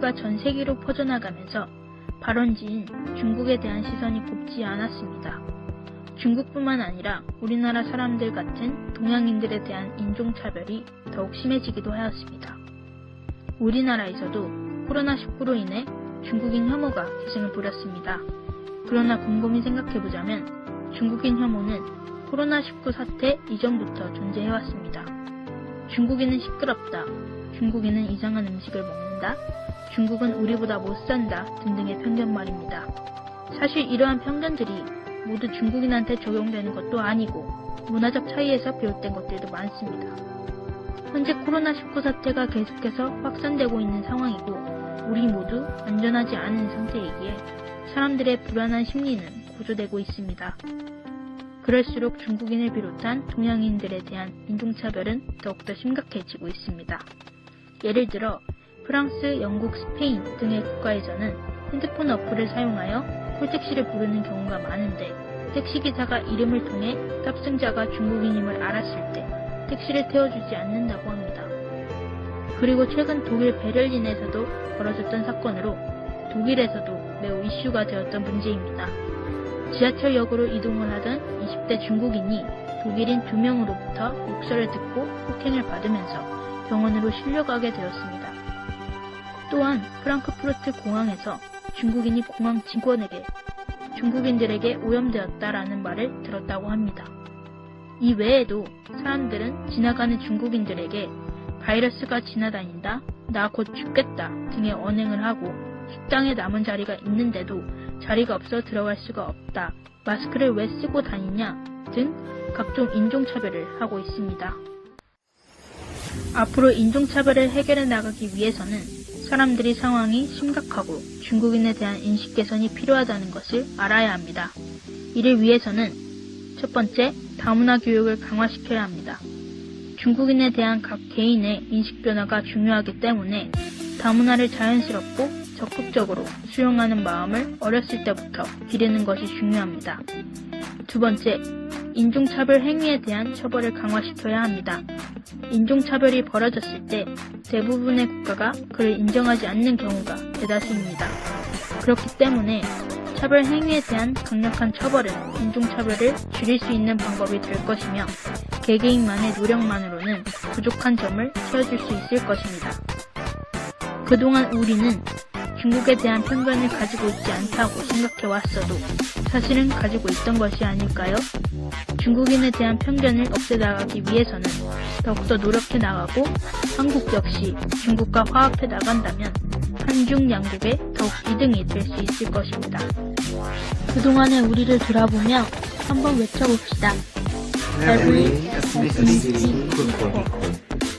이슈가 전 세계로 퍼져나가면서 발원지인 중국에 대한 시선이 곱지 않았습니다. 중국뿐만 아니라 우리나라 사람들 같은 동양인들에 대한 인종차별이 더욱 심해지기도 하였습니다. 우리나라에서도 코로나19로 인해 중국인 혐오가 기승을 부렸습니다. 그러나 곰곰이 생각해보자면 중국인 혐오는 코로나19 사태 이전부터 존재해왔습니다. 중국인은 시끄럽다, 중국인은 이상한 음식을 먹는다, 중국은 우리보다 못산다 등등의 편견 말입니다. 사실 이러한 편견들이 모두 중국인한테 적용되는 것도 아니고 문화적 차이에서 비롯된 것들도 많습니다. 현재 코로나19 사태가 계속해서 확산되고 있는 상황이고 우리 모두 안전하지 않은 상태이기에 사람들의 불안한 심리는 고조되고 있습니다. 그럴수록 중국인을 비롯한 동양인들에 대한 인종차별은 더욱더 심각해지고 있습니다. 예를 들어 프랑스, 영국, 스페인 등의 국가에서는 핸드폰 어플을 사용하여 콜택시를 부르는 경우가 많은데 택시기사가 이름을 통해 탑승자가 중국인임을 알았을 때 택시를 태워주지 않는다고 합니다. 그리고 최근 독일 베를린에서도 벌어졌던 사건으로 독일에서도 매우 이슈가 되었던 문제입니다. 지하철역으로 이동을 하던 20대 중국인이 독일인 2명으로부터 욕설을 듣고 폭행을 받으면서 병원으로 실려가게 되었습니다. 또한 프랑크푸르트 공항에서 중국인이 공항 직원에게 중국인들에게 오염되었다라는 말을 들었다고 합니다. 이 외에도 사람들은 지나가는 중국인들에게 바이러스가 지나다닌다, 나 곧 죽겠다 등의 언행을 하고 식당에 남은 자리가 있는데도 자리가 없어 들어갈 수가 없다, 마스크를 왜 쓰고 다니냐 등 각종 인종차별을 하고 있습니다. 앞으로 인종차별을 해결해 나가기 위해서는 사람들이 상황이 심각하고 중국인에 대한 인식 개선이 필요하다는 것을 알아야 합니다. 이를 위해서는 첫 번째, 다문화 교육을 강화시켜야 합니다. 중국인에 대한 각 개인의 인식 변화가 중요하기 때문에 다문화를 자연스럽고 적극적으로 수용하는 마음을 어렸을 때부터 기르는 것이 중요합니다. 두 번째, 인종차별 행위에 대한 처벌을 강화시켜야 합니다. 인종차별이 벌어졌을 때 대부분의 국가가 그를 인정하지 않는 경우가 대다수입니다. 그렇기 때문에 차별 행위에 대한 강력한 처벌은 인종차별을 줄일 수 있는 방법이 될 것이며 개개인만의 노력만으로는 부족한 점을 채워줄 수 있을 것입니다. 그동안 우리는 중국에 대한 편견을 가지고 있지 않다고 생각해왔어도 사실은 가지고 있던 것이 아닐까요? 중국인에 대한 편견을 없애나가기 위해서는 더욱더 노력해 나가고 한국 역시 중국과 화합해 나간다면 한중 양국의 더욱 이등이 될 수 있을 것입니다. 그동안의 우리를 돌아보며 한번 외쳐봅시다. Every ethnicity equal.